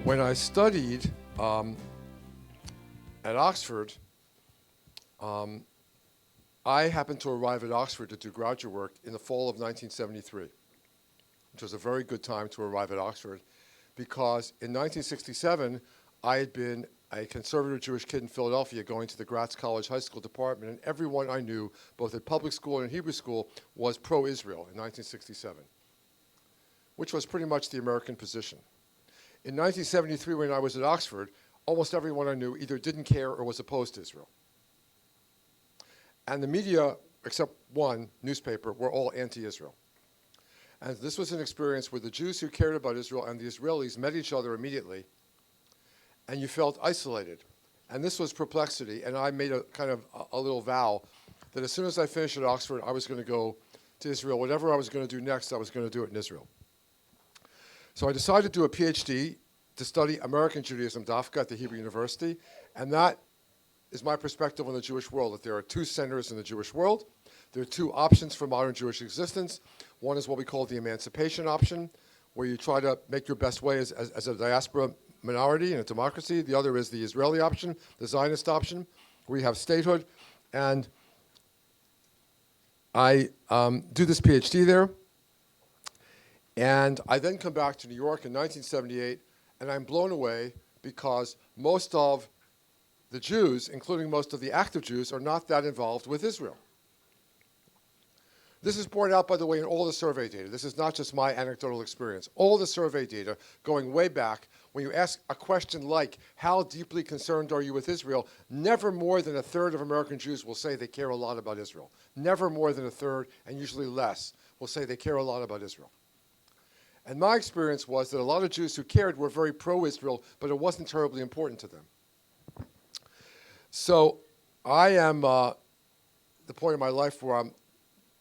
When I studied at Oxford, I happened to arrive at Oxford to do graduate work in the fall of 1973, which was a very good time to arrive at Oxford because in 1967, I had been a conservative Jewish kid in Philadelphia going to the Gratz College High School department, and everyone I knew, both at public school and in Hebrew school, was pro-Israel in 1967, which was pretty much the American position. In 1973, when I was at Oxford, almost everyone I knew either didn't care or was opposed to Israel. And the media, except one newspaper, were all anti-Israel. And this was an experience where the Jews who cared about Israel and the Israelis met each other immediately, and you felt isolated. And this was perplexity, and I made a kind of a little vow that as soon as I finished at Oxford, I was going to go to Israel. Whatever I was going to do next, I was going to do it in Israel. So I decided to do a PhD to study American Judaism, Dafka, at the Hebrew University, and that is my perspective on the Jewish world, that there are two centers in the Jewish world. There are two options for modern Jewish existence. One is what we call the emancipation option, where you try to make your best way as a diaspora minority in a democracy. The other is the Israeli option, the Zionist option, where you have statehood. And I do this PhD there. And I then come back to New York in 1978, and I'm blown away because most of the Jews, including most of the active Jews, are not that involved with Israel. This is borne out, by the way, in all the survey data. This is not just my anecdotal experience. All the survey data, going way back, when you ask a question like, how deeply concerned are you with Israel, never more than a third of American Jews will say they care a lot about Israel. Never more than a third, and usually less, will say they care a lot about Israel. And my experience was that a lot of Jews who cared were very pro-Israel, but it wasn't terribly important to them. So I am the point in my life where I'm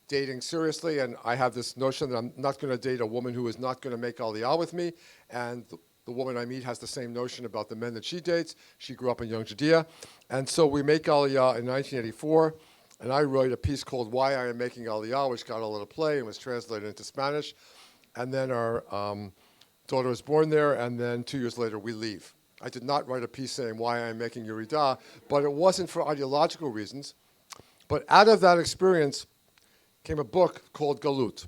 dating seriously, and I have this notion that I'm not going to date a woman who is not going to make Aliyah with me, and the woman I meet has the same notion about the men that she dates. She grew up in young Judea, and so we make Aliyah in 1984, and I wrote a piece called Why I Am Making Aliyah, which got a lot of play and was translated into Spanish. And then our daughter was born there, and then 2 years later, we leave. I did not write a piece saying why I'm making Yeridah, but it wasn't for ideological reasons. But out of that experience came a book called Galut,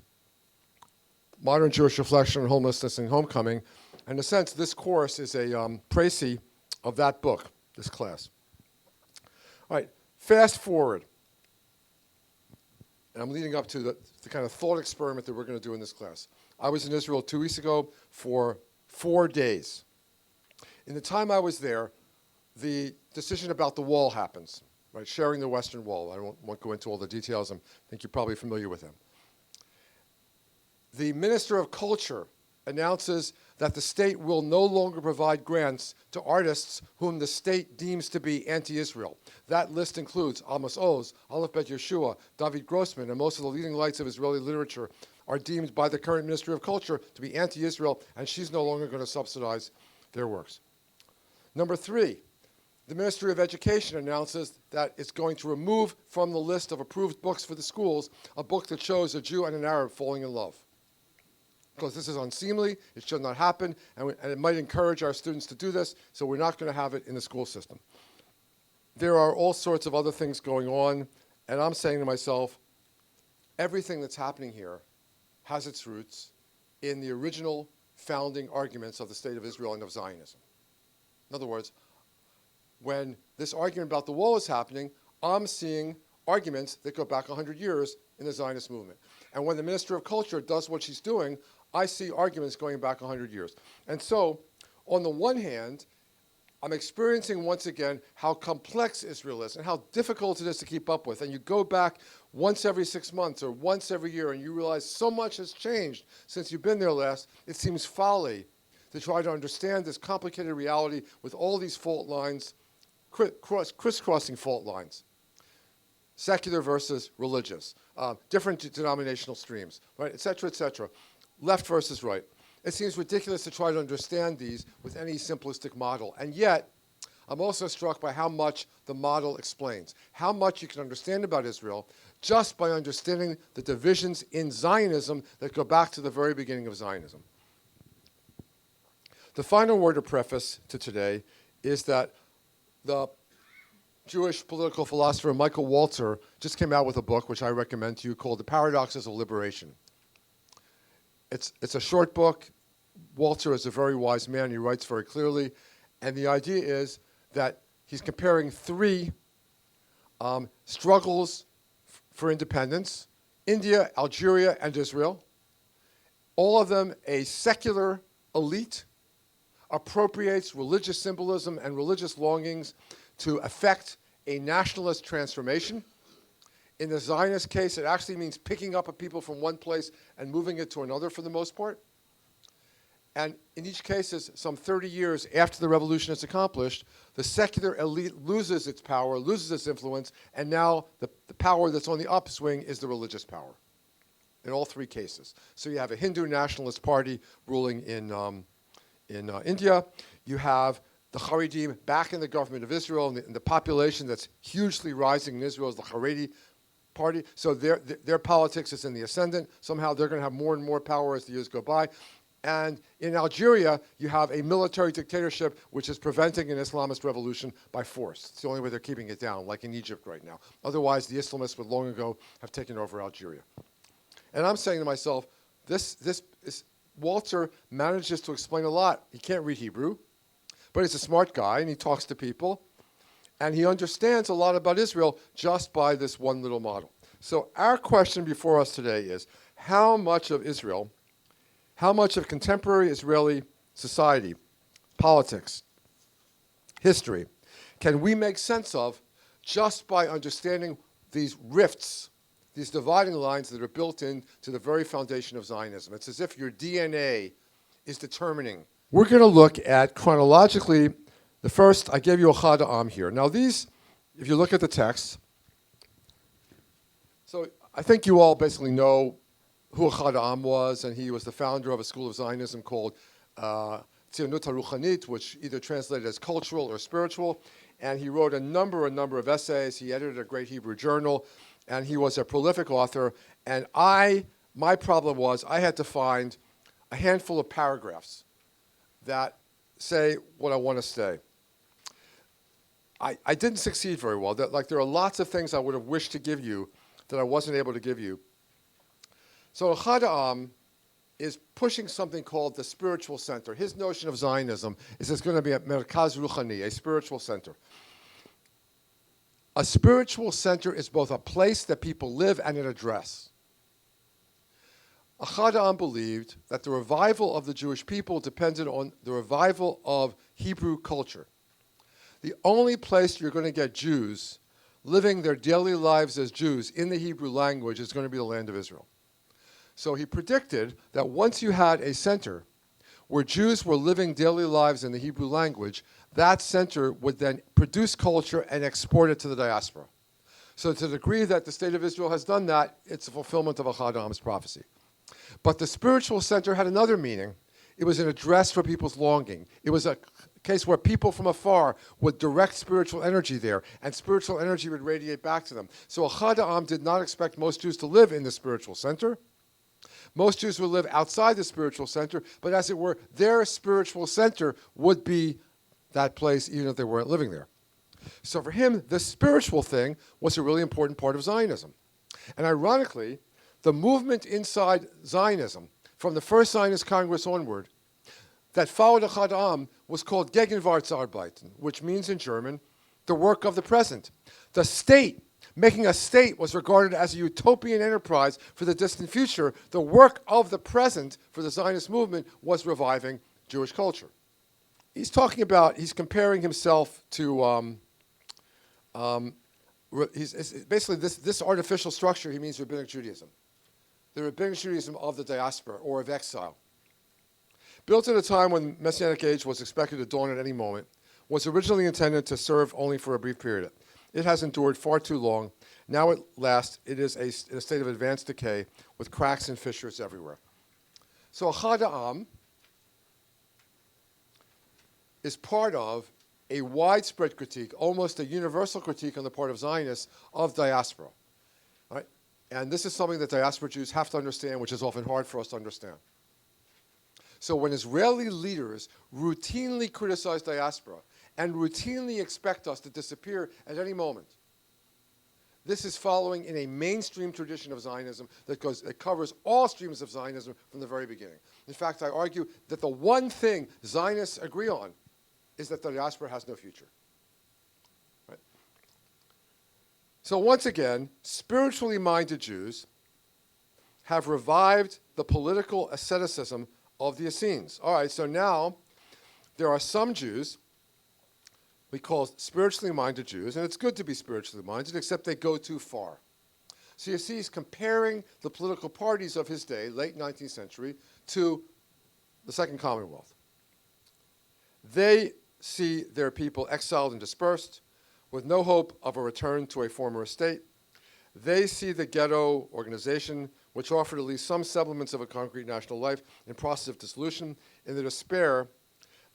Modern Jewish Reflection on Homelessness and Homecoming. And in a sense, this course is a précis of that book, this class. All right, fast forward. And I'm leading up to the kind of thought experiment that we're going to do in this class. I was in Israel 2 weeks ago for 4 days. In the time I was there, the decision about the wall happens, right? Sharing the Western Wall. I won't go into all the details. I think you're probably familiar with him. The Minister of Culture announces that the state will no longer provide grants to artists whom the state deems to be anti-Israel. That list includes Amos Oz, Aleph Bet Yeshua, David Grossman, and most of the leading lights of Israeli literature are deemed by the current Ministry of Culture to be anti-Israel, and she's no longer going to subsidize their works. Number 3, the Ministry of Education announces that it's going to remove from the list of approved books for the schools a book that shows a Jew and an Arab falling in love. Because this is unseemly, it should not happen, and it might encourage our students to do this, so we're not going to have it in the school system. There are all sorts of other things going on, and I'm saying to myself, everything that's happening here has its roots in the original founding arguments of the State of Israel and of Zionism. In other words, when this argument about the wall is happening, I'm seeing arguments that go back 100 years in the Zionist movement. And when the Minister of Culture does what she's doing, I see arguments going back 100 years. And so, on the one hand, I'm experiencing once again how complex Israel is and how difficult it is to keep up with. And you go back once every 6 months or once every year and you realize so much has changed since you've been there last, it seems folly to try to understand this complicated reality with all these fault lines, crisscrossing fault lines. Secular versus religious, different denominational streams, right, et cetera, left versus right. It seems ridiculous to try to understand these with any simplistic model. And yet, I'm also struck by how much the model explains, how much you can understand about Israel just by understanding the divisions in Zionism that go back to the very beginning of Zionism. The final word of preface to today is that the Jewish political philosopher Michael Walzer just came out with a book, which I recommend to you, called The Paradoxes of Liberation. It's a short book. Walzer is a very wise man. He writes very clearly. And the idea is that he's comparing three struggles for independence: India, Algeria, and Israel. All of them, a secular elite appropriates religious symbolism and religious longings to effect a nationalist transformation. In the Zionist case, it actually means picking up a people from one place and moving it to another for the most part. And in each case, some 30 years after the revolution is accomplished, the secular elite loses its power, loses its influence, and now the power that's on the upswing is the religious power in all three cases. So you have a Hindu nationalist party ruling in India. You have the Haredim back in the government of Israel, and the population that's hugely rising in Israel is the Haredi party. So their politics is in the ascendant. Somehow they're going to have more and more power as the years go by. And in Algeria, you have a military dictatorship which is preventing an Islamist revolution by force. It's the only way they're keeping it down, like in Egypt right now. Otherwise, the Islamists would long ago have taken over Algeria. And I'm saying to myself, this Walzer manages to explain a lot. He can't read Hebrew, but he's a smart guy, and he talks to people, and he understands a lot about Israel just by this one little model. So our question before us today is, how much of Israel, how much of contemporary Israeli society, politics, history, can we make sense of just by understanding these rifts, these dividing lines that are built into the very foundation of Zionism? It's as if your DNA is determining. We're going to look at chronologically the first. I gave you a Chad Am here. Now these, if you look at the text, so I think you all basically know who Chad Am was, and he was the founder of a school of Zionism called Tzionut HaRuchanit, which either translated as cultural or spiritual, and he wrote a number of essays. He edited a great Hebrew journal, and he was a prolific author. And my problem was I had to find a handful of paragraphs that say what I want to say. I didn't succeed very well. There are lots of things I would have wished to give you that I wasn't able to give you. So Chad Am is pushing something called the spiritual center. His notion of Zionism is there's going to be a Merkaz Ruchani, a spiritual center. A spiritual center is both a place that people live and an address. Chad Am believed that the revival of the Jewish people depended on the revival of Hebrew culture. The only place you're going to get Jews living their daily lives as Jews in the Hebrew language is going to be the land of Israel. So he predicted that once you had a center where Jews were living daily lives in the Hebrew language, that center would then produce culture and export it to the diaspora. So to the degree that the state of Israel has done that, it's a fulfillment of Chad Am's prophecy. But the spiritual center had another meaning. It was an address for people's longing. It was a case where people from afar would direct spiritual energy there, and spiritual energy would radiate back to them. So Chad Am did not expect most Jews to live in the spiritual center. Most Jews would live outside the spiritual center, but as it were, their spiritual center would be that place even if they weren't living there. So for him, the spiritual thing was a really important part of Zionism. And ironically, the movement inside Zionism, from the first Zionist Congress onward, that followed Chad Am was called Gegenwartsarbeiten, which means in German, the work of the present. The state, making a state, was regarded as a utopian enterprise for the distant future. The work of the present for the Zionist movement was reviving Jewish culture. He's comparing himself to, basically this artificial structure, he means Rabbinic Judaism. The Rabbinic Judaism of the diaspora or of exile. Built at a time when Messianic age was expected to dawn at any moment, was originally intended to serve only for a brief period. It has endured far too long. Now at last, it is in a state of advanced decay with cracks and fissures everywhere. So Chad Am is part of a widespread critique, almost a universal critique on the part of Zionists of diaspora. Right? And this is something that diaspora Jews have to understand, which is often hard for us to understand. So when Israeli leaders routinely criticize diaspora and routinely expect us to disappear at any moment, this is following in a mainstream tradition of Zionism that covers all streams of Zionism from the very beginning. In fact, I argue that the one thing Zionists agree on is that the diaspora has no future. Right? So once again, spiritually minded Jews have revived the political asceticism of the Essenes. All right, so now there are some Jews we call spiritually minded Jews, and it's good to be spiritually minded, except they go too far. So you see, he's comparing the political parties of his day, late 19th century, to the Second Commonwealth. They see their people exiled and dispersed, with no hope of a return to a former estate. They see the ghetto organization, which offered at least some semblance of a concrete national life, in process of dissolution. In their despair,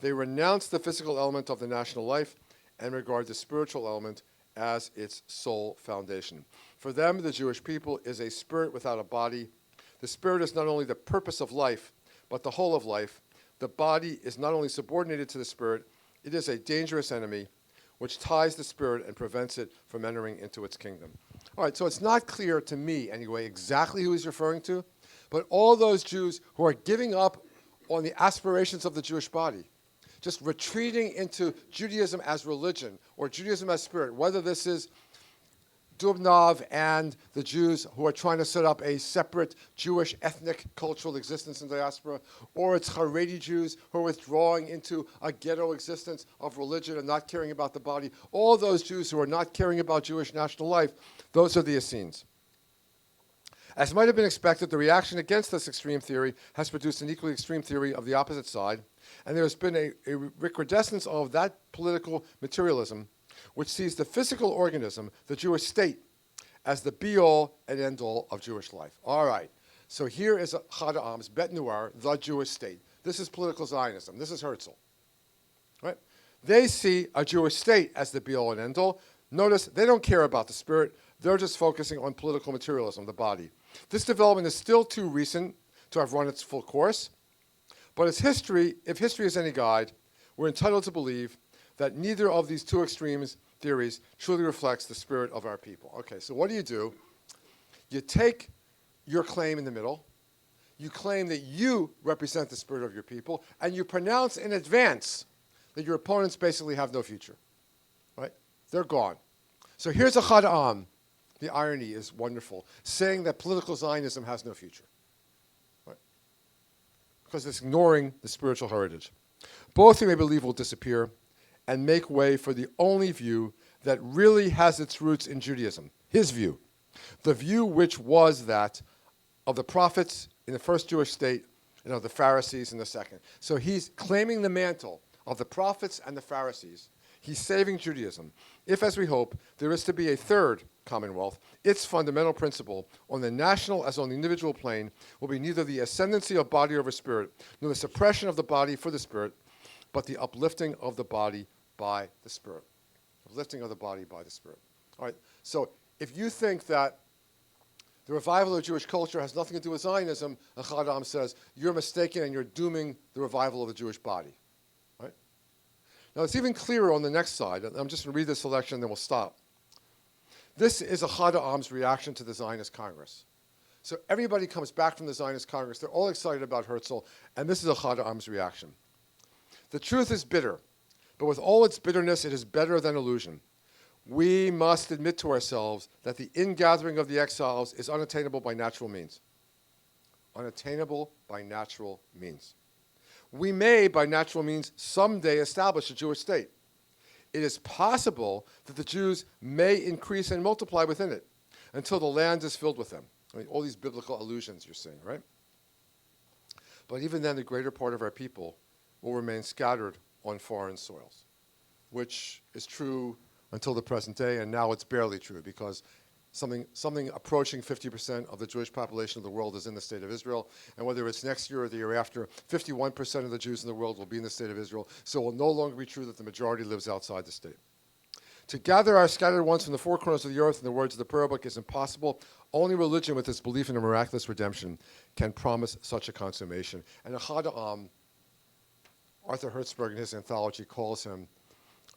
they renounce the physical element of the national life and regard the spiritual element as its sole foundation. For them, the Jewish people is a spirit without a body. The spirit is not only the purpose of life, but the whole of life. The body is not only subordinated to the spirit, it is a dangerous enemy which ties the spirit and prevents it from entering into its kingdom. All right, so it's not clear to me, anyway, exactly who he's referring to, but all those Jews who are giving up on the aspirations of the Jewish body, just retreating into Judaism as religion or Judaism as spirit, whether this is Dubnov and the Jews who are trying to set up a separate Jewish ethnic cultural existence in diaspora, or it's Haredi Jews who are withdrawing into a ghetto existence of religion and not caring about the body. All those Jews who are not caring about Jewish national life, those are the Essenes. As might have been expected, the reaction against this extreme theory has produced an equally extreme theory of the opposite side, and there has been a recrudescence of that political materialism which sees the physical organism, the Jewish state, as the be-all and end-all of Jewish life. All right, so here is Chad Ha'am's Bet Noir, the Jewish state. This is political Zionism. This is Herzl. Right? They see a Jewish state as the be-all and end-all. Notice they don't care about the spirit. They're just focusing on political materialism, the body. This development is still too recent to have run its full course, but its history, if history is any guide, we're entitled to believe that neither of these two extremes theories truly reflects the spirit of our people. Okay, so what do? You take your claim in the middle, you claim that you represent the spirit of your people, and you pronounce in advance that your opponents basically have no future. Right? They're gone. So here's a Chad Ha'am. The irony is wonderful, saying that political Zionism has no future. Right? Because it's ignoring the spiritual heritage. Both, you may believe, will disappear and make way for the only view that really has its roots in Judaism, his view, the view which was that of the prophets in the first Jewish state and of the Pharisees in the second. So he's claiming the mantle of the prophets and the Pharisees. He's saving Judaism. If, as we hope, there is to be a third commonwealth, its fundamental principle on the national as on the individual plane will be neither the ascendancy of body over spirit, nor the suppression of the body for the spirit, but the uplifting of the body by the Spirit. Uplifting of the body by the Spirit. All right, so if you think that the revival of Jewish culture has nothing to do with Zionism, Chad Ha'am says, you're mistaken and you're dooming the revival of the Jewish body. Right? Now, it's even clearer on the next slide. I'm just going to read this selection and then we'll stop. This is Chad Ha'am's reaction to the Zionist Congress. So everybody comes back from the Zionist Congress. They're all excited about Herzl, and this is Chad Ha'am's reaction. The truth is bitter, but with all its bitterness, it is better than illusion. We must admit to ourselves that the ingathering of the exiles is unattainable by natural means. Unattainable by natural means. We may, by natural means, someday establish a Jewish state. It is possible that the Jews may increase and multiply within it until the land is filled with them. I mean, all these biblical allusions you're seeing, right? But even then, the greater part of our people will remain scattered on foreign soils, which is true until the present day, and now it's barely true because something approaching 50% of the Jewish population of the world is in the state of Israel, and whether it's next year or the year after, 51% of the Jews in the world will be in the state of Israel, so it will no longer be true that the majority lives outside the state. To gather our scattered ones from the four corners of the earth, in the words of the prayer book, is impossible. Only religion with its belief in a miraculous redemption can promise such a consummation. And Ahad Ha'am, Arthur Hertzberg in his anthology calls him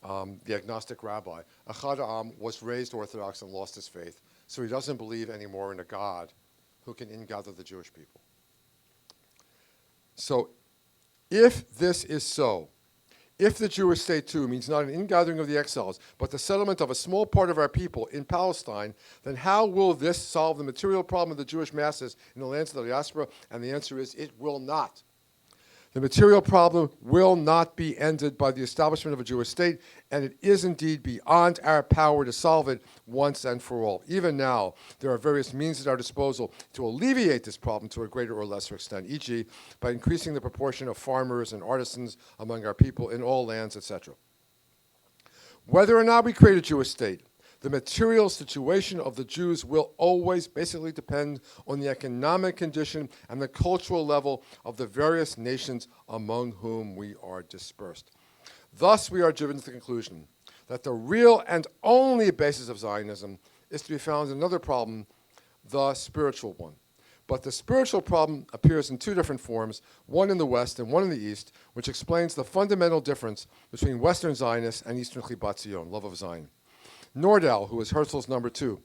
the agnostic rabbi. Ahad Ha'am was raised Orthodox and lost his faith, so he doesn't believe anymore in a God who can ingather the Jewish people. So if this is so, if the Jewish state, too, means not an ingathering of the exiles, but the settlement of a small part of our people in Palestine, then how will this solve the material problem of the Jewish masses in the lands of the diaspora? And the answer is, it will not. The material problem will not be ended by the establishment of a Jewish state, and it is indeed beyond our power to solve it once and for all. Even now, there are various means at our disposal to alleviate this problem to a greater or lesser extent, e.g., by increasing the proportion of farmers and artisans among our people in all lands, etc. Whether or not we create a Jewish state, the material situation of the Jews will always basically depend on the economic condition and the cultural level of the various nations among whom we are dispersed. Thus, we are driven to the conclusion that the real and only basis of Zionism is to be found in another problem, the spiritual one. But the spiritual problem appears in two different forms, one in the West and one in the East, which explains the fundamental difference between Western Zionists and Eastern Chibat Zion, love of Zion. Nordau, who is Herzl's number 2,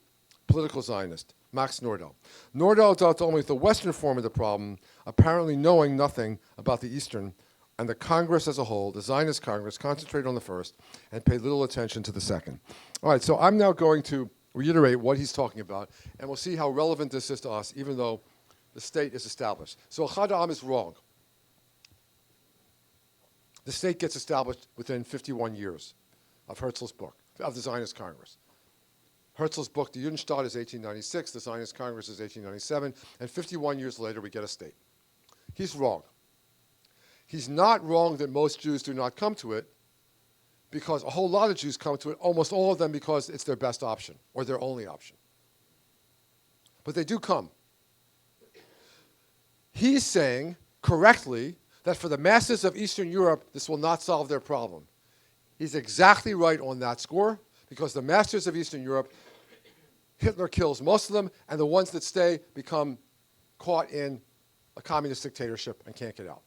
political Zionist, Max Nordau. Nordau dealt only with the Western form of the problem, apparently knowing nothing about the Eastern, and the Congress as a whole, the Zionist Congress, concentrated on the first and paid little attention to the second. All right, so I'm now going to reiterate what he's talking about, and we'll see how relevant this is to us, even though the state is established. So Ahad Ha'am is wrong. The state gets established within 51 years of Herzl's book, of the Zionist Congress. Herzl's book, the Judenstaat, is 1896, the Zionist Congress is 1897, and 51 years later we get a state. He's wrong. He's not wrong that most Jews do not come to it, because a whole lot of Jews come to it, almost all of them because it's their best option, or their only option. But they do come. He's saying, correctly, that for the masses of Eastern Europe, this will not solve their problem. He's exactly right on that score, because the masters of Eastern Europe, Hitler kills most of them, and the ones that stay become caught in a communist dictatorship and can't get out.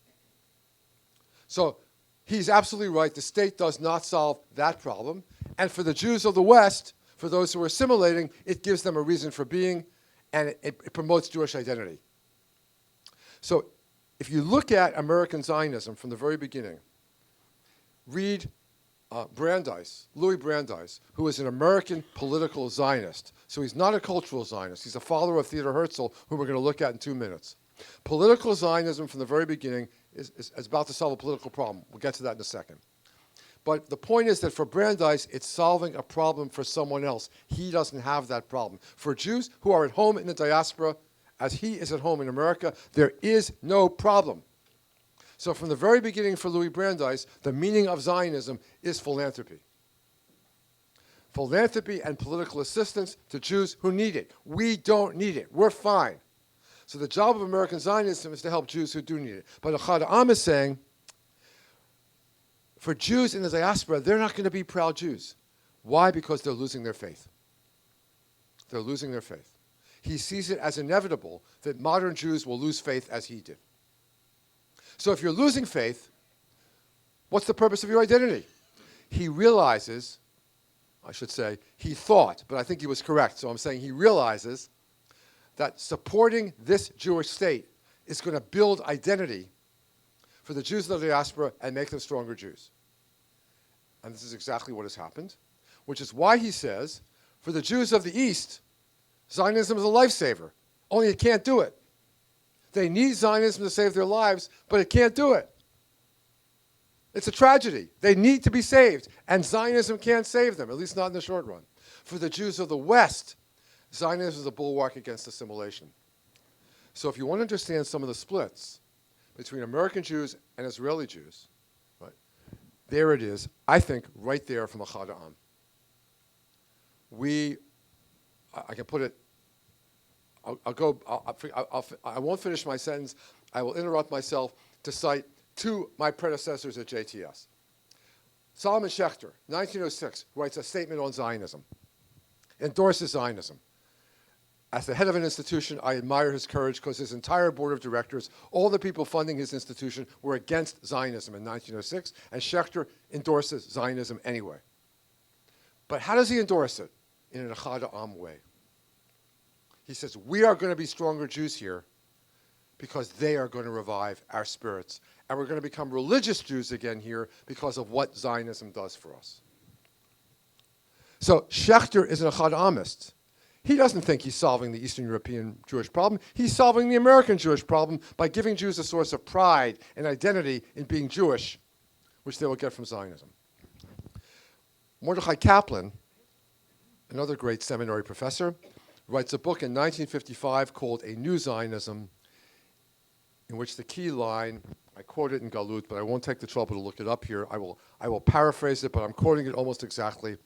So he's absolutely right. The state does not solve that problem. And for the Jews of the West, for those who are assimilating, it gives them a reason for being, and it promotes Jewish identity. So if you look at American Zionism from the very beginning, read Brandeis, Louis Brandeis, who is an American political Zionist. So he's not a cultural Zionist. He's a follower of Theodor Herzl, who we're going to look at in 2 minutes. Political Zionism from the very beginning is about to solve a political problem. We'll get to that in a second. But the point is that for Brandeis, it's solving a problem for someone else. He doesn't have that problem. For Jews who are at home in the diaspora, as he is at home in America, there is no problem. So from the very beginning for Louis Brandeis, the meaning of Zionism is philanthropy. Philanthropy and political assistance to Jews who need it. We don't need it. We're fine. So the job of American Zionism is to help Jews who do need it. But Ahad Ha'am is saying, for Jews in the diaspora, they're not going to be proud Jews. Why? Because they're losing their faith. They're losing their faith. He sees it as inevitable that modern Jews will lose faith as he did. So if you're losing faith, what's the purpose of your identity? He realizes, I should say, he thought, but I think he was correct, so I'm saying he realizes that supporting this Jewish state is going to build identity for the Jews of the diaspora and make them stronger Jews. And this is exactly what has happened, which is why he says, for the Jews of the East, Zionism is a lifesaver, only it can't do it. They need Zionism to save their lives, but it can't do it. It's a tragedy. They need to be saved, and Zionism can't save them, at least not in the short run. For the Jews of the West, Zionism is a bulwark against assimilation. So if you want to understand some of the splits between American Jews and Israeli Jews, right, there it is, I think, right there from Ahad Ha'am. I can put it, I won't finish my sentence. I will interrupt myself to cite 2 my predecessors at JTS. Solomon Schechter, 1906, writes a statement on Zionism, endorses Zionism. As the head of an institution, I admire his courage because his entire board of directors, all the people funding his institution, were against Zionism in 1906, and Schechter endorses Zionism anyway. But how does he endorse it? In an Echad Ha'am way. He says, we are going to be stronger Jews here because they are going to revive our spirits. And we're going to become religious Jews again here because of what Zionism does for us. So Schechter is an Echad Ha'amist. He doesn't think he's solving the Eastern European Jewish problem. He's solving the American Jewish problem by giving Jews a source of pride and identity in being Jewish, which they will get from Zionism. Mordechai Kaplan, another great seminary professor, writes a book in 1955 called A New Zionism, in which the key line, I quote it in Galut, but I won't take the trouble to look it up here. I will paraphrase it, but I'm quoting it almost exactly.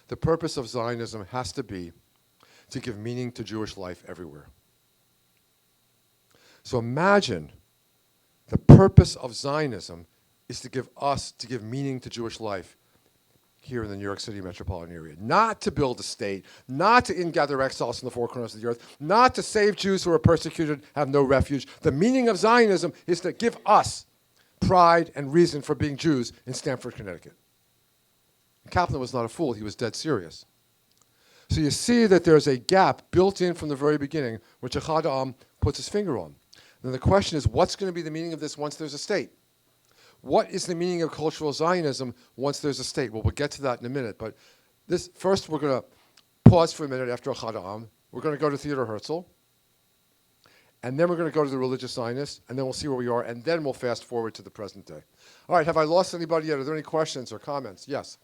The purpose of Zionism has to be to give meaning to Jewish life everywhere. So imagine the purpose of Zionism is to give meaning to Jewish life here in the New York City metropolitan area. Not to build a state, not to ingather exiles from the four corners of the earth, not to save Jews who are persecuted, have no refuge. The meaning of Zionism is to give us pride and reason for being Jews in Stamford, Connecticut. Kaplan was not a fool, he was dead serious. So you see that there's a gap built in from the very beginning, which Echad Ha'am puts his finger on. Then the question is, what's going to be the meaning of this once there's a state? What is the meaning of cultural Zionism once there's a state? Well, we'll get to that in a minute. But first, we're going to pause for a minute after Echad Ha'am. We're going to go to Theodor Herzl. And then we're going to go to the religious Zionists. And then we'll see where we are. And then we'll fast forward to the present day. All right, have I lost anybody yet? Are there any questions or comments? Yes.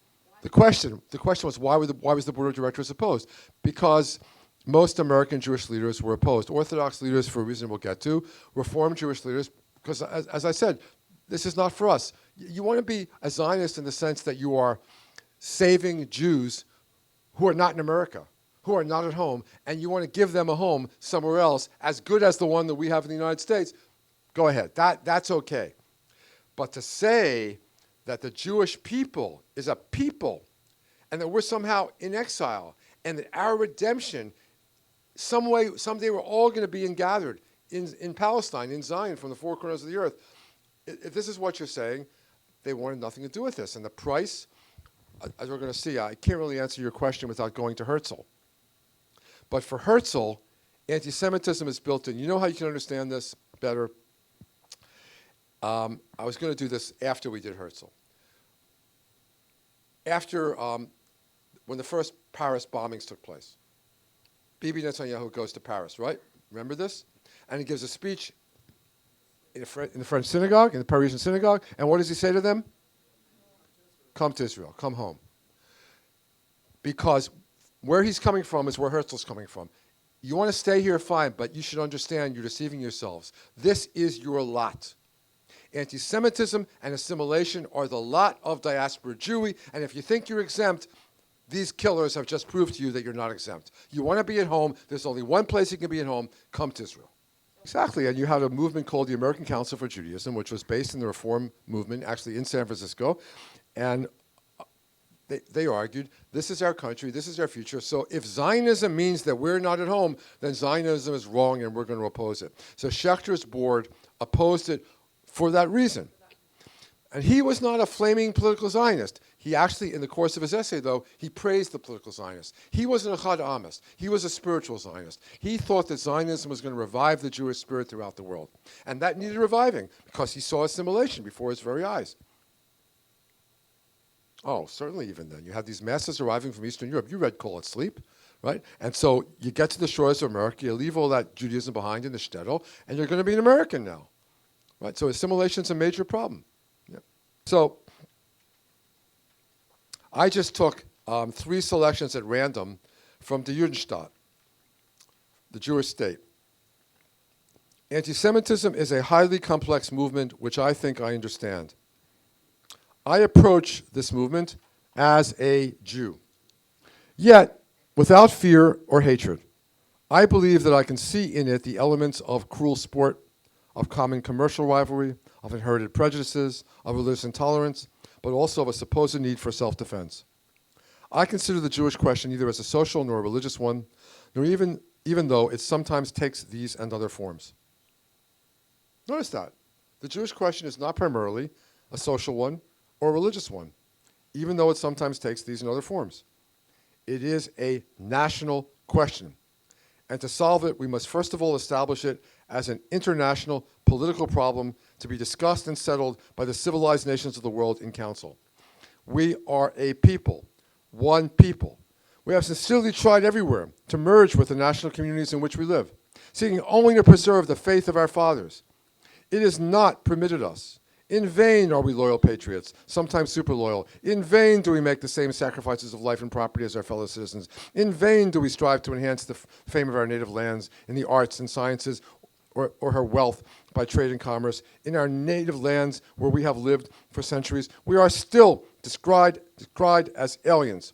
The question was, why was the board of directors opposed? Because most American Jewish leaders were opposed. Orthodox leaders, for a reason we'll get to. Reformed Jewish leaders, because as I said, this is not for us. You want to be a Zionist in the sense that you are saving Jews who are not in America, who are not at home, and you want to give them a home somewhere else as good as the one that we have in the United States. Go ahead. That's okay. But to say that the Jewish people is a people and that we're somehow in exile and that our redemption, someday we're all going to be gathered in Palestine, in Zion, from the four corners of the earth. If this is what you're saying, they wanted nothing to do with this. And the price, as we're going to see, I can't really answer your question without going to Herzl. But for Herzl, anti-Semitism is built in. You know how you can understand this better? I was going to do this after we did Herzl. After, when the first Paris bombings took place, Bibi Netanyahu goes to Paris, right? Remember this? And he gives a speech in the French synagogue, in the Parisian synagogue, and what does he say to them? Come to Israel, come home. Because where he's coming from is where Herzl's coming from. You want to stay here, fine, but you should understand you're deceiving yourselves. This is your lot. Anti-Semitism and assimilation are the lot of diaspora Jewry, and if you think you're exempt, these killers have just proved to you that you're not exempt. You want to be at home, there's only one place you can be at home, come to Israel. Exactly, and you had a movement called the American Council for Judaism, which was based in the Reform movement, actually in San Francisco, and they argued, this is our country, this is our future, so if Zionism means that we're not at home, then Zionism is wrong and we're going to oppose it. So Schechter's board opposed it for that reason. And he was not a flaming political Zionist. He actually, in the course of his essay, though, he praised the political Zionists. He was an Echad Ha'amist. He was a spiritual Zionist. He thought that Zionism was going to revive the Jewish spirit throughout the world. And that needed reviving because he saw assimilation before his very eyes. Oh, certainly even then. You had these masses arriving from Eastern Europe. You read Call It Sleep, right? And so you get to the shores of America, you leave all that Judaism behind in the shtetl, and you're going to be an American now. Right? So assimilation is a major problem. Yeah. So I just took 3 selections at random from the Judenstaat, the Jewish state. Anti-Semitism is a highly complex movement, which I think I understand. I approach this movement as a Jew, yet without fear or hatred. I believe that I can see in it the elements of cruel sport, of common commercial rivalry, of inherited prejudices, of religious intolerance, but also of a supposed need for self-defense. I consider the Jewish question neither as a social nor a religious one, nor even though it sometimes takes these and other forms. Notice that. The Jewish question is not primarily a social one or a religious one, even though it sometimes takes these and other forms. It is a national question. And to solve it, we must first of all establish it as an international political problem to be discussed and settled by the civilized nations of the world in council. We are a people, one people. We have sincerely tried everywhere to merge with the national communities in which we live, seeking only to preserve the faith of our fathers. It is not permitted us. In vain are we loyal patriots, sometimes super loyal. In vain do we make the same sacrifices of life and property as our fellow citizens. In vain do we strive to enhance the fame of our native lands in the arts and sciences or her wealth by trade and commerce. In our native lands where we have lived for centuries, we are still described as aliens,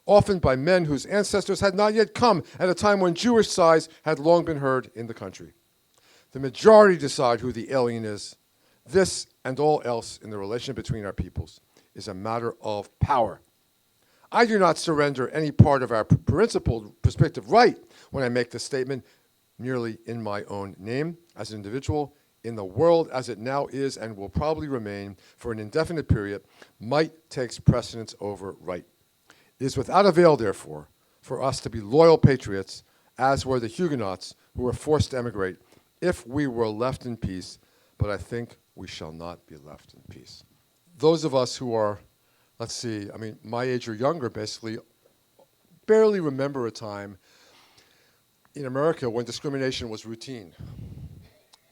often by men whose ancestors had not yet come at a time when Jewish sighs had long been heard in the country. The majority decide who the alien is. This and all else in the relation between our peoples is a matter of power. I do not surrender any part of our principled perspective right when I make this statement merely in my own name as an individual. In the world as it now is and will probably remain for an indefinite period, might takes precedence over right. It is without avail, therefore, for us to be loyal patriots, as were the Huguenots who were forced to emigrate, if we were left in peace, but I think we shall not be left in peace. Those of us who are, my age or younger, basically, barely remember a time in America when discrimination was routine.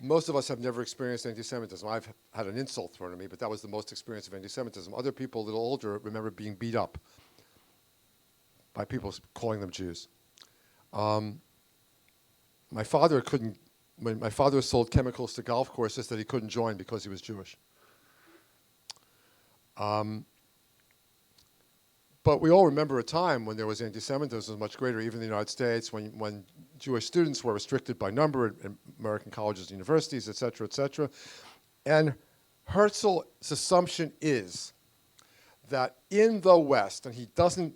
Most of us have never experienced anti-Semitism. I've had an insult thrown at me, but that was the most experience of anti-Semitism. Other people, a little older, remember being beat up by people calling them Jews. When my father sold chemicals to golf courses that he couldn't join because he was Jewish. But we all remember a time when there was anti-Semitism much greater, even in the United States, when Jewish students were restricted by number in American colleges and universities, et cetera, et cetera. And Herzl's assumption is that in the West, and he doesn't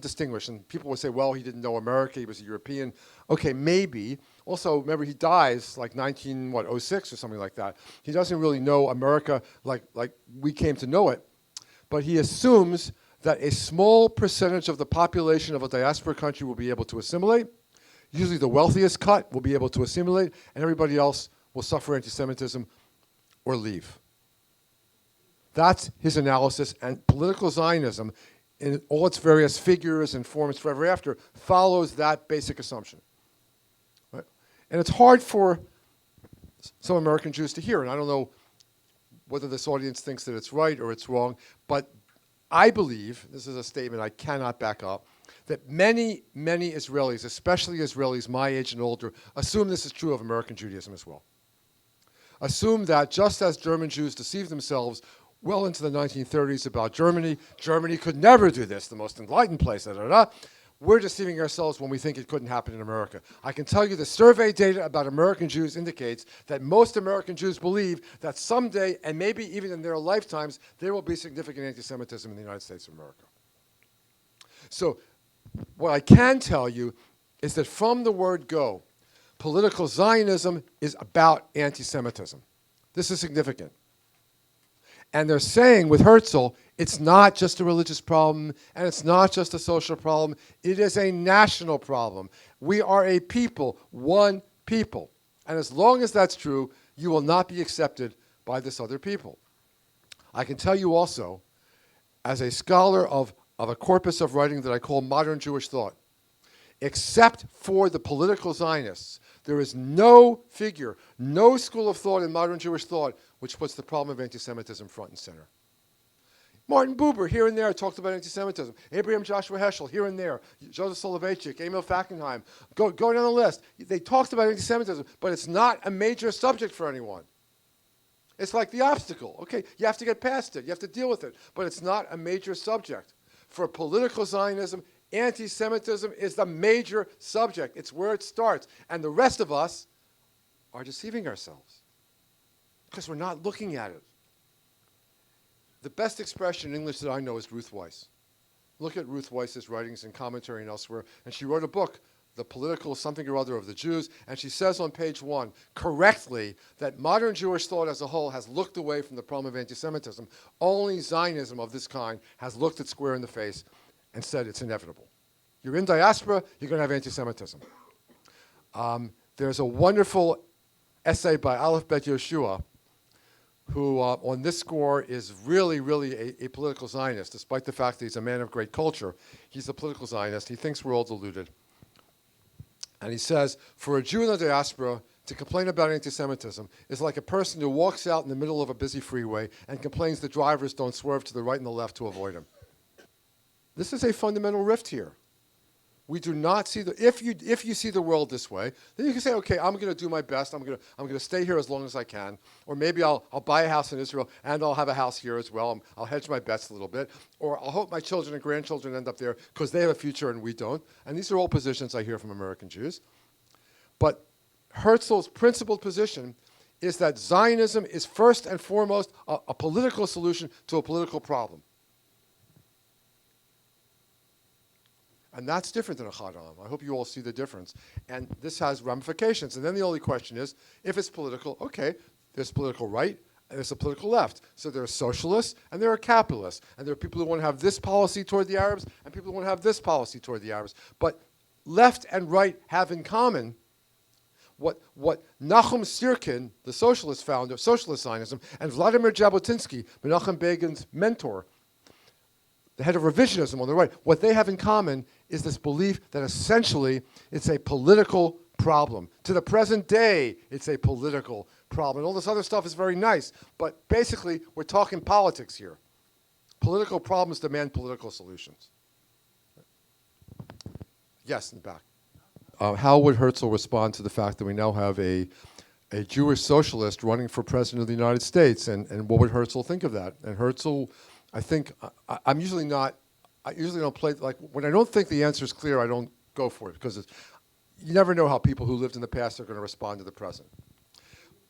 distinguish, and people would say, well, he didn't know America, he was a European. Okay, maybe. Also, remember, he dies like 1906 or something like that. He doesn't really know America like we came to know it, but he assumes that a small percentage of the population of a diaspora country will be able to assimilate. Usually the wealthiest cut will be able to assimilate, and everybody else will suffer anti-Semitism or leave. That's his analysis, and political Zionism, in all its various figures and forms forever after, follows that basic assumption. Right? And it's hard for some American Jews to hear, and I don't know whether this audience thinks that it's right or it's wrong, but I believe, this is a statement I cannot back up, that many, many Israelis, especially Israelis my age and older, assume this is true of American Judaism as well. Assume that just as German Jews deceived themselves well into the 1930s about Germany could never do this, the most enlightened place, we're deceiving ourselves when we think it couldn't happen in America. I can tell you the survey data about American Jews indicates that most American Jews believe that someday, and maybe even in their lifetimes, there will be significant anti-Semitism in the United States of America. So what I can tell you is that from the word go, political Zionism is about anti-Semitism. This is significant. And they're saying with Herzl, it's not just a religious problem, and it's not just a social problem. It is a national problem. We are a people, one people. And as long as that's true, you will not be accepted by this other people. I can tell you also, as a scholar of a corpus of writing that I call modern Jewish thought, except for the political Zionists, there is no figure, no school of thought in modern Jewish thought which puts the problem of anti-Semitism front and center. Martin Buber, here and there, talked about anti-Semitism. Abraham Joshua Heschel, here and there. Joseph Soloveitchik, Emil Fackenheim. Go down the list. They talked about anti-Semitism, but it's not a major subject for anyone. It's like the obstacle. Okay, you have to get past it. You have to deal with it. But it's not a major subject. For political Zionism, anti-Semitism is the major subject. It's where it starts. And the rest of us are deceiving ourselves because we're not looking at it. The best expression in English that I know is Ruth Weiss. Look at Ruth Weiss's writings and commentary and elsewhere, and she wrote a book, The Political Something or Other of the Jews, and she says on page 1, correctly, that modern Jewish thought as a whole has looked away from the problem of anti-Semitism. Only Zionism of this kind has looked it square in the face and said it's inevitable. You're in diaspora, you're going to have anti-Semitism. There's a wonderful essay by Aleph Bet Yehoshua, who on this score is really, really a political Zionist, despite the fact that he's a man of great culture. He's a political Zionist. He thinks we're all deluded. And he says, for a Jew in the diaspora to complain about anti-Semitism is like a person who walks out in the middle of a busy freeway and complains the drivers don't swerve to the right and the left to avoid him. This is a fundamental rift here. We do not see the, if you see the world this way, then you can say, okay, I'm going to do my best. I'm going to stay here as long as I can. Or maybe I'll buy a house in Israel and I'll have a house here as well. I'll hedge my bets a little bit. Or I'll hope my children and grandchildren end up there because they have a future and we don't. And these are all positions I hear from American Jews. But Herzl's principled position is that Zionism is first and foremost a political solution to a political problem. And that's different than a Chad Am. I hope you all see the difference. And this has ramifications. And then the only question is, if it's political, okay, there's political right and there's a political left. So there are socialists and there are capitalists. And there are people who want to have this policy toward the Arabs and people who want to have this policy toward the Arabs. But left and right have in common what Nachum Sirkin, the socialist founder of Socialist Zionism, and Vladimir Jabotinsky, Menachem Begin's mentor, the head of revisionism on the right, what they have in common is this belief that essentially it's a political problem. To the present day, it's a political problem. And all this other stuff is very nice, but basically we're talking politics here. Political problems demand political solutions. Yes, in the back. How would Herzl respond to the fact that we now have a Jewish socialist running for president of the United States, and what would Herzl think of that? And Herzl, I think, I usually don't play, like, when I don't think the answer is clear, I don't go for it, because you never know how people who lived in the past are going to respond to the present.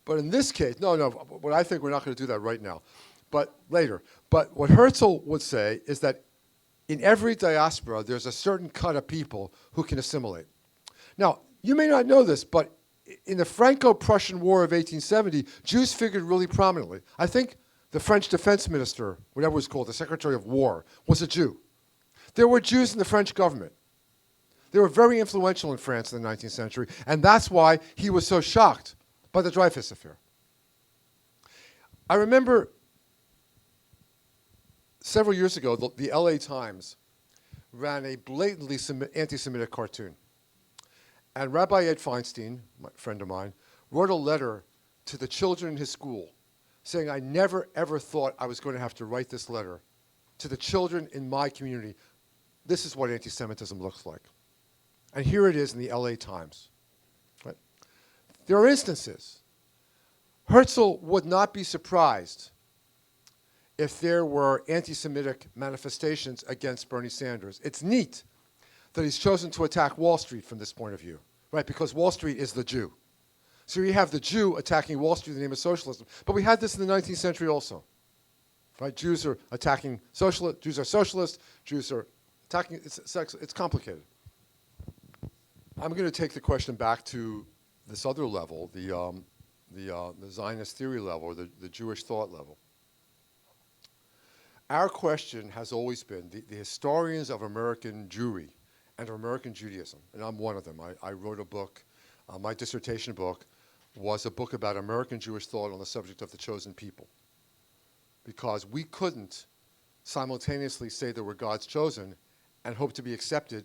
But in this case, no, what I think we're not going to do that right now, but later. But what Herzl would say is that in every diaspora, there's a certain cut of people who can assimilate. Now, you may not know this, but in the Franco-Prussian War of 1870, Jews figured really prominently. I think the French defense minister, whatever it was called, the Secretary of War, was a Jew. There were Jews in the French government. They were very influential in France in the 19th century, and that's why he was so shocked by the Dreyfus affair. I remember several years ago, the LA Times ran a blatantly anti-Semitic cartoon. And Rabbi Ed Feinstein, a friend of mine, wrote a letter to the children in his school saying, I never, ever thought I was going to have to write this letter to the children in my community. This is what anti-Semitism looks like. And here it is in the LA Times. Right? There are instances. Herzl would not be surprised if there were anti-Semitic manifestations against Bernie Sanders. It's neat that he's chosen to attack Wall Street from this point of view, right? Because Wall Street is the Jew. So you have the Jew attacking Wall Street in the name of socialism. But we had this in the 19th century also, right? Jews are attacking socialists, Jews are socialists, Jews are attacking, it's complicated. I'm going to take the question back to this other level, the Zionist theory level, or the Jewish thought level. Our question has always been, the historians of American Jewry and American Judaism, and I'm one of them. I wrote a book, my dissertation book was a book about American Jewish thought on the subject of the chosen people. Because we couldn't simultaneously say that we're God's chosen and hope to be accepted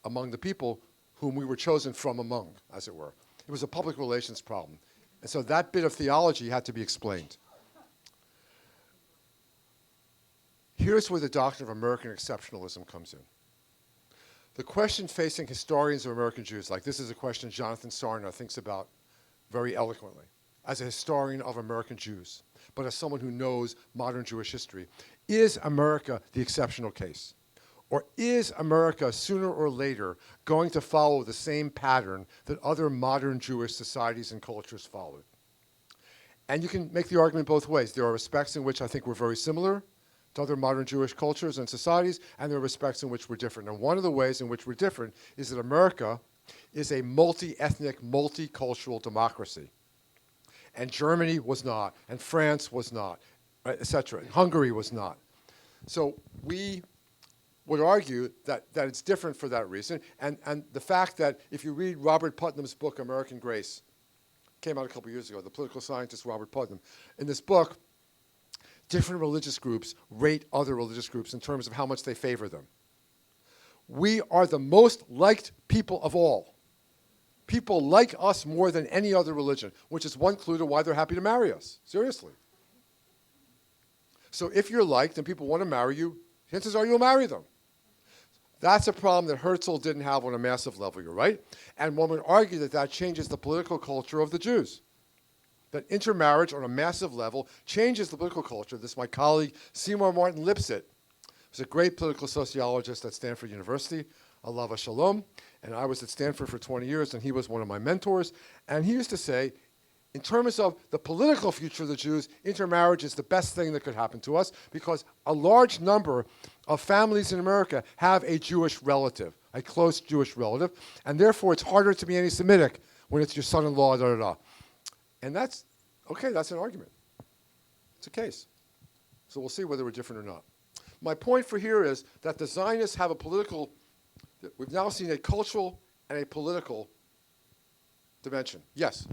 among the people whom we were chosen from among, as it were. It was a public relations problem. And so that bit of theology had to be explained. Here's where the doctrine of American exceptionalism comes in. The question facing historians of American Jews, like this is a question Jonathan Sarna thinks about very eloquently, as a historian of American Jews, but as someone who knows modern Jewish history. Is America the exceptional case? Or is America, sooner or later, going to follow the same pattern that other modern Jewish societies and cultures followed? And you can make the argument both ways. There are respects in which I think we're very similar, to other modern Jewish cultures and societies, and there are respects in which we're different. And one of the ways in which we're different is that America is a multi-ethnic, multicultural democracy. And Germany was not, and France was not, right, et cetera. And Hungary was not. So we would argue that it's different for that reason. And the fact that if you read Robert Putnam's book, American Grace, came out a couple years ago, the political scientist Robert Putnam. In this book, different religious groups rate other religious groups in terms of how much they favor them. We are the most liked people of all. People like us more than any other religion, which is one clue to why they're happy to marry us. Seriously. So if you're liked and people want to marry you, chances are you'll marry them. That's a problem that Herzl didn't have on a massive level, you're right? And one would argue that that changes the political culture of the Jews. That intermarriage on a massive level changes the political culture. This is my colleague, Seymour Martin Lipset, who's a great political sociologist at Stanford University, Alava Shalom. And I was at Stanford for 20 years, and he was one of my mentors. And he used to say, in terms of the political future of the Jews, intermarriage is the best thing that could happen to us because a large number of families in America have a Jewish relative, a close Jewish relative, and therefore it's harder to be anti-Semitic when it's your son-in-law, da-da-da. And that's, okay, that's an argument. It's a case. So we'll see whether we're different or not. My point for here is that the Zionists have a political, we've now seen a cultural and a political dimension. Yes?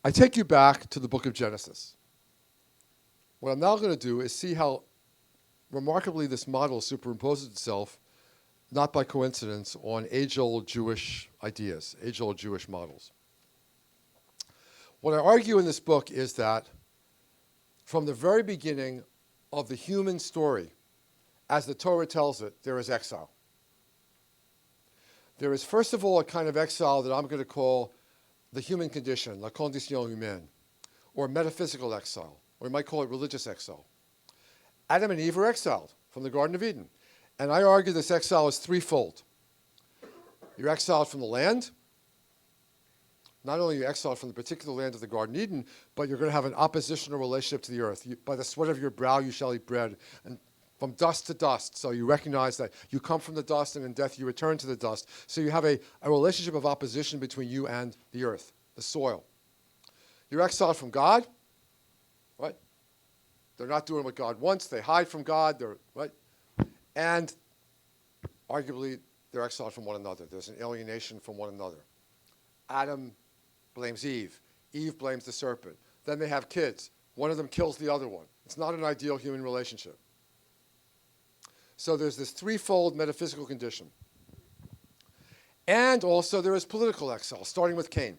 I take you back to the book of Genesis. What I'm now going to do is see how remarkably this model superimposes itself, not by coincidence, on age-old Jewish ideas, age-old Jewish models. What I argue in this book is that from the very beginning of the human story, as the Torah tells it, there is exile. There is, first of all, a kind of exile that I'm going to call the human condition, la condition humaine, or metaphysical exile, or you might call it religious exile. Adam and Eve are exiled from the Garden of Eden. And I argue this exile is threefold. You're exiled from the land. Not only are you exiled from the particular land of the Garden of Eden, but you're going to have an oppositional relationship to the earth. By the sweat of your brow you shall eat bread, and from dust to dust. So you recognize that you come from the dust, and in death you return to the dust. So you have a relationship of opposition between you and the earth, the soil. You're exiled from God, right? They're not doing what God wants. They hide from God, right? And arguably, they're exiled from one another. There's an alienation from one another. Adam blames Eve. Eve blames the serpent. Then they have kids. One of them kills the other one. It's not an ideal human relationship. So there's this threefold metaphysical condition. And also there is political exile, starting with Cain.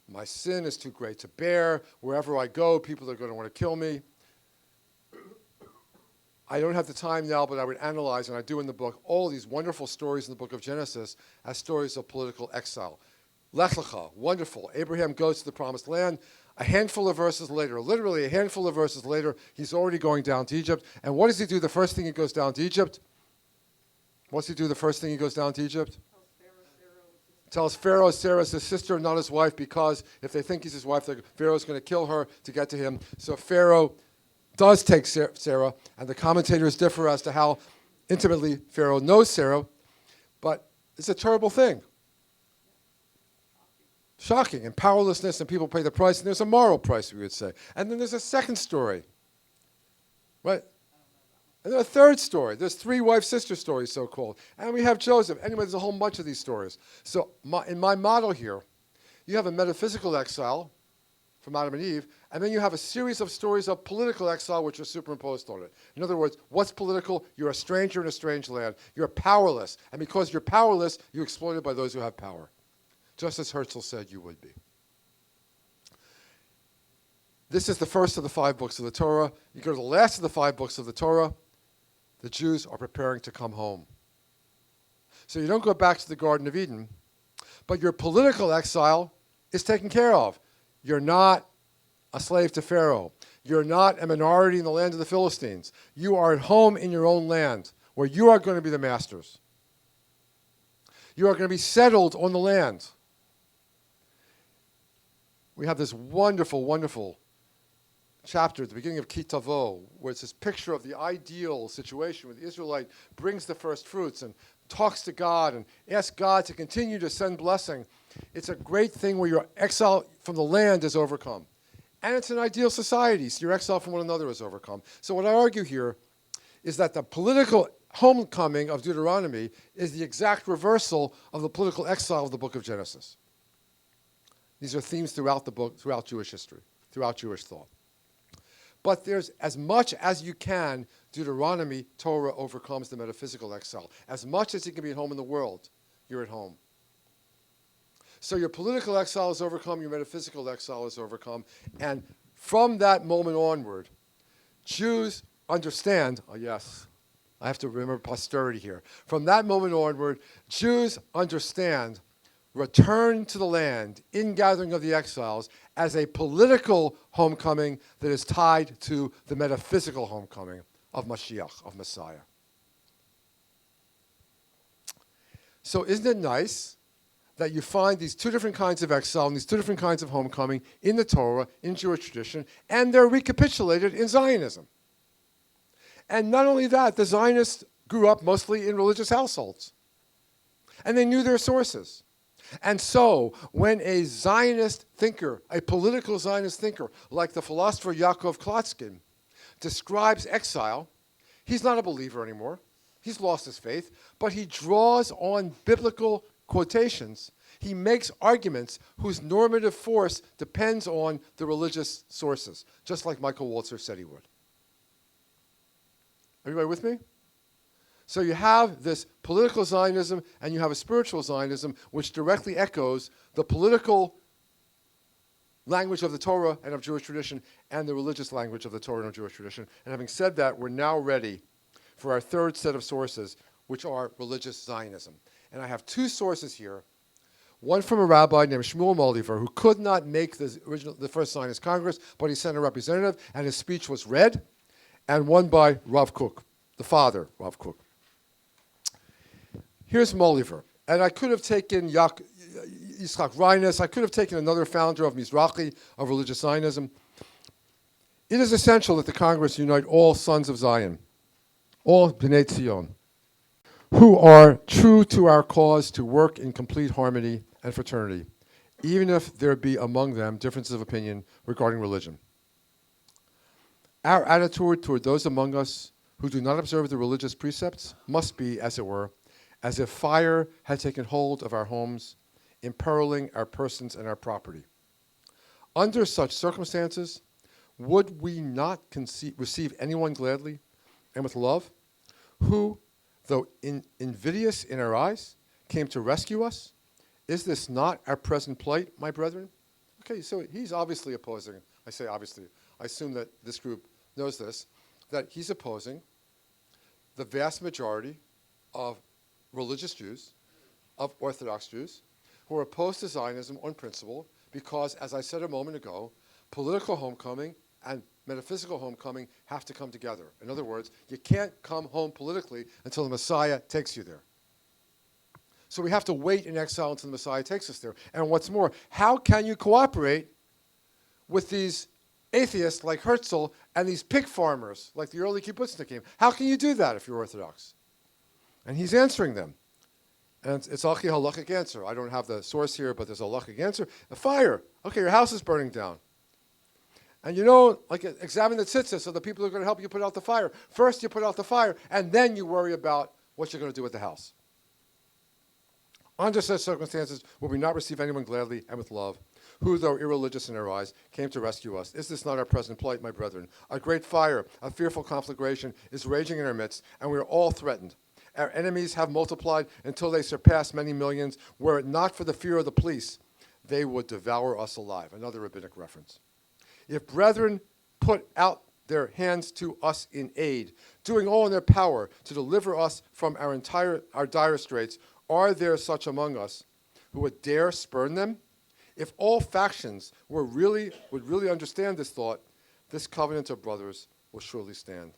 My sin is too great to bear. Wherever I go, people are going to want to kill me. I don't have the time now, but I would analyze, and I do in the book, all these wonderful stories in the book of Genesis as stories of political exile. Lech Lecha, wonderful. Abraham goes to the promised land. A handful of verses later, literally a handful of verses later, he's already going down to Egypt. And what does he do the first thing he goes down to Egypt? What's he do the first thing he goes down to Egypt? Tells Pharaoh Sarah's his sister, not his wife, because if they think he's his wife, Pharaoh's going to kill her to get to him. So Pharaoh does take Sarah, and the commentators differ as to how intimately Pharaoh knows Sarah, but it's a terrible thing. Shocking, and powerlessness, and people pay the price, and there's a moral price, we would say. And then there's a second story, right? And then a third story. There's three wife-sister stories, so-called. And we have Joseph. Anyway, there's a whole bunch of these stories. So in my model here, you have a metaphysical exile from Adam and Eve, and then you have a series of stories of political exile which are superimposed on it. In other words, what's political? You're a stranger in a strange land. You're powerless. And because you're powerless, you're exploited by those who have power. Just as Herzl said you would be. This is the first of the 5 books of the Torah. You go to the last of the 5 books of the Torah, the Jews are preparing to come home. So you don't go back to the Garden of Eden, but your political exile is taken care of. You're not a slave to Pharaoh. You're not a minority in the land of the Philistines. You are at home in your own land, where you are going to be the masters. You are going to be settled on the land. We have this wonderful, wonderful chapter at the beginning of Kitavo, where it's this picture of the ideal situation where the Israelite brings the first fruits and talks to God and asks God to continue to send blessing. It's a great thing where your exile from the land is overcome. And it's an ideal society, so your exile from one another is overcome. So what I argue here is that the political homecoming of Deuteronomy is the exact reversal of the political exile of the book of Genesis. These are themes throughout the book, throughout Jewish history, throughout Jewish thought. But there's as much as you can, Deuteronomy, Torah overcomes the metaphysical exile. As much as you can be at home in the world, you're at home. So your political exile is overcome, your metaphysical exile is overcome. And from that moment onward, Jews understand, oh yes, I have to remember posterity here. From that moment onward, Jews understand return to the land, ingathering of the exiles, as a political homecoming that is tied to the metaphysical homecoming of Mashiach, of Messiah. So isn't it nice that you find these two different kinds of exile and these two different kinds of homecoming in the Torah, in Jewish tradition, and they're recapitulated in Zionism? And not only that, the Zionists grew up mostly in religious households, and they knew their sources. And so, when a Zionist thinker, a political Zionist thinker, like the philosopher Yaakov Klotzkin, describes exile, he's not a believer anymore. He's lost his faith, but he draws on biblical quotations. He makes arguments whose normative force depends on the religious sources, just like Michael Walzer said he would. Everybody with me? So you have this political Zionism and you have a spiritual Zionism which directly echoes the political language of the Torah and of Jewish tradition and the religious language of the Torah and of Jewish tradition. And having said that, we're now ready for our third set of sources, which are religious Zionism. And I have two sources here, one from a rabbi named Shmuel Moliver, who could not make the first Zionist Congress, but he sent a representative, and his speech was read, and one by Rav Kook, the father, Rav Kook. Here's Moliver, and I could have taken Yitzchak Reines, I could have taken another founder of Mizrahi, of religious Zionism. It is essential that the Congress unite all sons of Zion, all B'nai Tzion, who are true to our cause to work in complete harmony and fraternity, even if there be among them differences of opinion regarding religion. Our attitude toward those among us who do not observe the religious precepts must be, as it were, as if fire had taken hold of our homes, imperiling our persons and our property. Under such circumstances, would we not receive anyone gladly and with love, who, though invidious in our eyes, came to rescue us? Is this not our present plight, my brethren? Okay, so he's obviously opposing, I say obviously, I assume that this group knows this, that he's opposing the vast majority of religious Jews, of Orthodox Jews, who are opposed to Zionism on principle because, as I said a moment ago, political homecoming and metaphysical homecoming have to come together. In other words, you can't come home politically until the Messiah takes you there. So we have to wait in exile until the Messiah takes us there. And what's more, how can you cooperate with these atheists like Herzl and these pig farmers like the early kibbutznikim? How can you do that if you're Orthodox? And he's answering them. And it's a halachic answer. I don't have the source here, but there's a halachic answer. A fire. Okay, your house is burning down. And you know, like, examine the tzitzis, so the people who are going to help you put out the fire. First you put out the fire, and then you worry about what you're going to do with the house. Under such circumstances, will we not receive anyone gladly and with love, who, though irreligious in our eyes, came to rescue us? Is this not our present plight, my brethren? A great fire, a fearful conflagration is raging in our midst, and we are all threatened. Our enemies have multiplied until they surpass many millions. Were it not for the fear of the police, they would devour us alive. Another rabbinic reference. If brethren put out their hands to us in aid, doing all in their power to deliver us from our dire straits, are there such among us who would dare spurn them? If all factions would really understand this thought, this covenant of brothers will surely stand.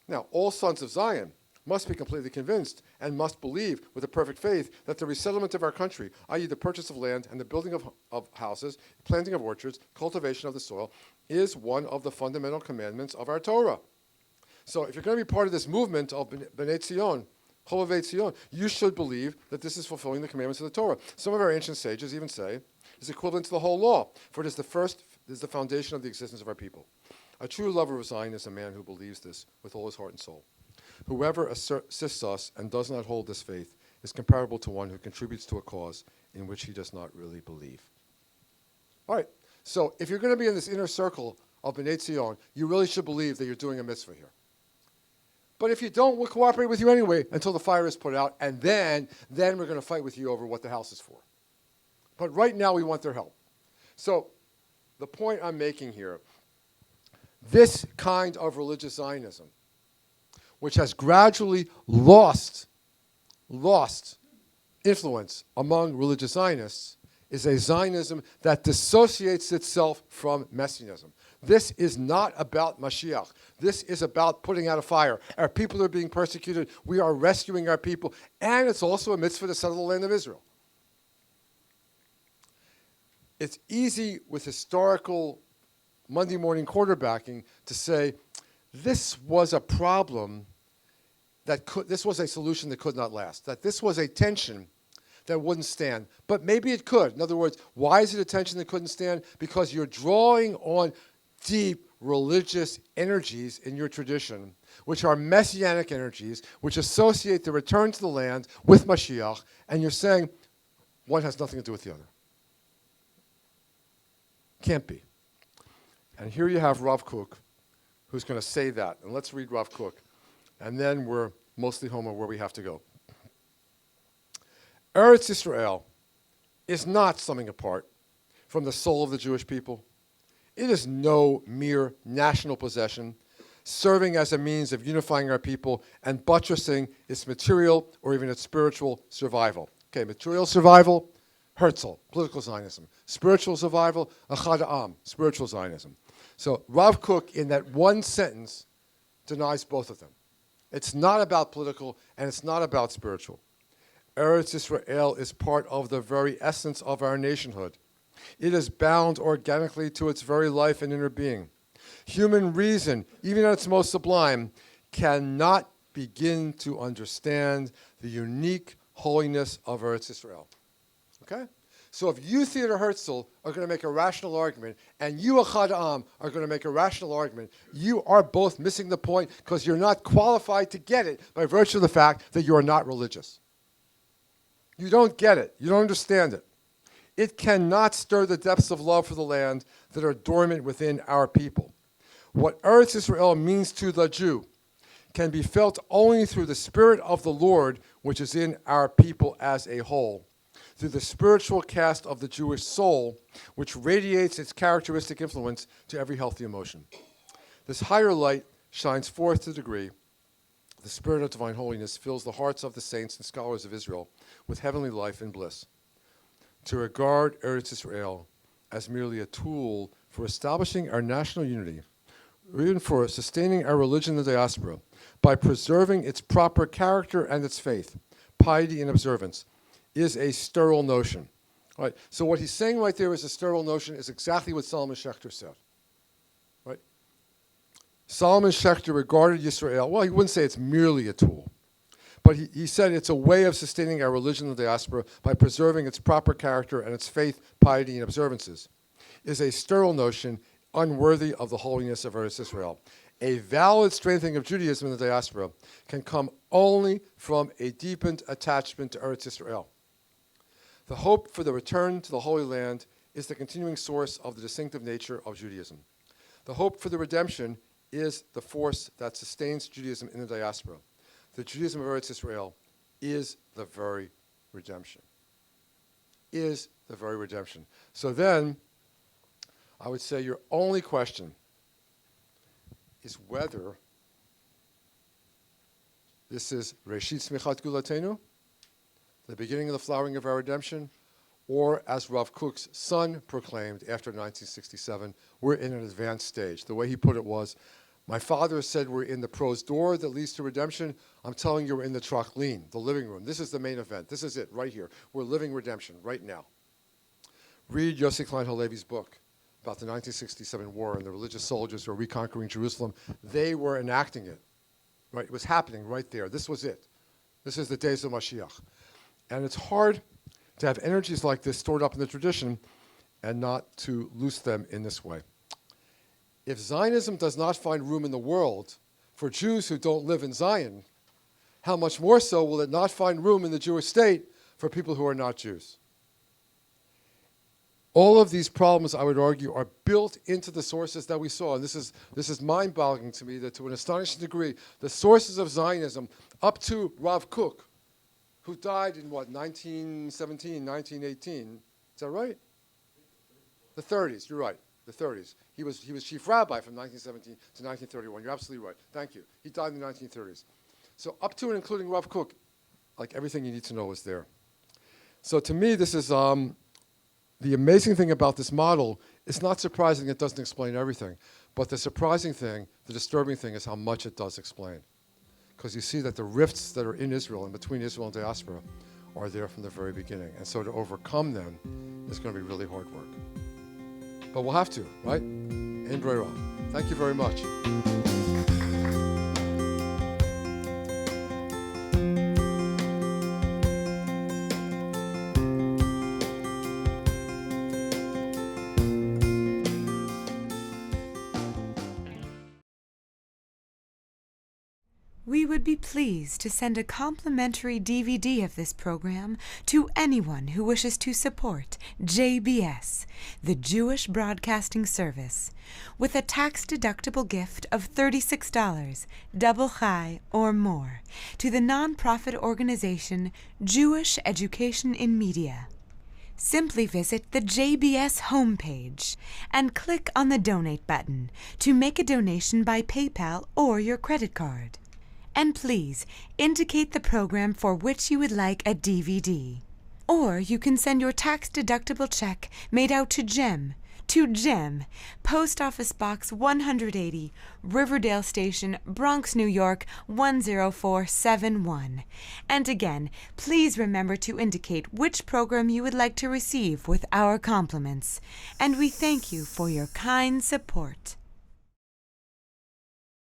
Now, all sons of Zion must be completely convinced and must believe with a perfect faith that the resettlement of our country, i.e. the purchase of land and the building of houses, planting of orchards, cultivation of the soil, is one of the fundamental commandments of our Torah. So if you're going to be part of this movement of B'nai Tzion, Chovevei Tzion, you should believe that this is fulfilling the commandments of the Torah. Some of our ancient sages even say it's equivalent to the whole law, for it is the foundation of the existence of our people. A true lover of Zion is a man who believes this with all his heart and soul. Whoever assists us and does not hold this faith is comparable to one who contributes to a cause in which he does not really believe. All right, so if you're going to be in this inner circle of B'nai Tzion, you really should believe that you're doing a mitzvah here. But if you don't, we'll cooperate with you anyway until the fire is put out, and then we're going to fight with you over what the house is for. But right now, we want their help. So the point I'm making here, this kind of religious Zionism, which has gradually lost influence among religious Zionists, is a Zionism that dissociates itself from Messianism. This is not about Mashiach. This is about putting out a fire. Our people are being persecuted. We are rescuing our people. And it's also a mitzvah to settle the land of Israel. It's easy with historical Monday morning quarterbacking to say, this was a problem this was a solution that could not last, that this was a tension that wouldn't stand. But maybe it could. In other words, why is it a tension that couldn't stand? Because you're drawing on deep religious energies in your tradition, which are messianic energies, which associate the return to the land with Mashiach, and you're saying one has nothing to do with the other. Can't be. And here you have Rav Kook, who's going to say that. And let's read Rav Kook. And then we're mostly home of where we have to go. Eretz Israel is not something apart from the soul of the Jewish people. It is no mere national possession, serving as a means of unifying our people and buttressing its material or even its spiritual survival. Okay, material survival, Herzl, political Zionism. Spiritual survival, Achad Ha'am, spiritual Zionism. So Rav Kook, in that one sentence, denies both of them. It's not about political and it's not about spiritual. Eretz Israel is part of the very essence of our nationhood. It is bound organically to its very life and inner being. Human reason, even at its most sublime, cannot begin to understand the unique holiness of Eretz Israel. Okay? So if you, Theodor Herzl, are going to make a rational argument, and you, Achad Ha'am, are going to make a rational argument, you are both missing the point because you're not qualified to get it by virtue of the fact that you are not religious. You don't get it. You don't understand it. It cannot stir the depths of love for the land that are dormant within our people. What Eretz Israel means to the Jew can be felt only through the Spirit of the Lord, which is in our people as a whole, through the spiritual cast of the Jewish soul, which radiates its characteristic influence to every healthy emotion. This higher light shines forth to the degree the Spirit of divine holiness fills the hearts of the saints and scholars of Israel with heavenly life and bliss. To regard Eretz Israel as merely a tool for establishing our national unity, or even for sustaining our religion in the diaspora, by preserving its proper character and its faith, piety and observance, is a sterile notion. All right, so what he's saying right there is a sterile notion is exactly what Solomon Schechter said. Right? Solomon Schechter regarded Yisrael, well, he wouldn't say it's merely a tool, but he said it's a way of sustaining our religion in the diaspora by preserving its proper character and its faith, piety, and observances, is a sterile notion unworthy of the holiness of Eretz Israel. A valid strengthening of Judaism in the diaspora can come only from a deepened attachment to Eretz Israel. The hope for the return to the Holy Land is the continuing source of the distinctive nature of Judaism. The hope for the redemption is the force that sustains Judaism in the diaspora. The Judaism of Eretz Israel is the very redemption. Is the very redemption. So then, I would say your only question is whether this is Reshit Smichat Gulatenu, the beginning of the flowering of our redemption, or as Rav Kook's son proclaimed after 1967, we're in an advanced stage. The way he put it was, My father said we're in the prose door that leads to redemption. I'm telling you we're in the trachlin, the living room. This is the main event. This is it right here. We're living redemption right now. Read Yossi Klein Halevi's book about the 1967 war and the religious soldiers who were reconquering Jerusalem. They were enacting it. Right? It was happening right there. This was it. This is the days of Mashiach. And it's hard to have energies like this stored up in the tradition and not to loose them in this way. If Zionism does not find room in the world for Jews who don't live in Zion, how much more so will it not find room in the Jewish state for people who are not Jews? All of these problems, I would argue, are built into the sources that we saw. And this is mind-boggling to me that to an astonishing degree, the sources of Zionism up to Rav Kook, who died in, 1917, 1918. Is that right? The 30s, you're right, the 30s. He was chief rabbi from 1917 to 1931. You're absolutely right. Thank you. He died in the 1930s. So up to and including Rav Kook, like everything you need to know is there. So to me, this is the amazing thing about this model. It's not surprising it doesn't explain everything. But the surprising thing, the disturbing thing, is how much it does explain. Because you see that the rifts that are in Israel and between Israel and diaspora are there from the very beginning. And so to overcome them is going to be really hard work. But we'll have to, right? Ein brera. Thank you very much. We would be pleased to send a complimentary DVD of this program to anyone who wishes to support JBS, the Jewish Broadcasting Service, with a tax-deductible gift of $36, double chai or more, to the nonprofit organization Jewish Education in Media. Simply visit the JBS homepage and click on the Donate button to make a donation by PayPal or your credit card. And please indicate the program for which you would like a DVD. Or you can send your tax-deductible check made out to GEM, Post Office Box 180, Riverdale Station, Bronx, New York 10471. And again, please remember to indicate which program you would like to receive with our compliments. And we thank you for your kind support.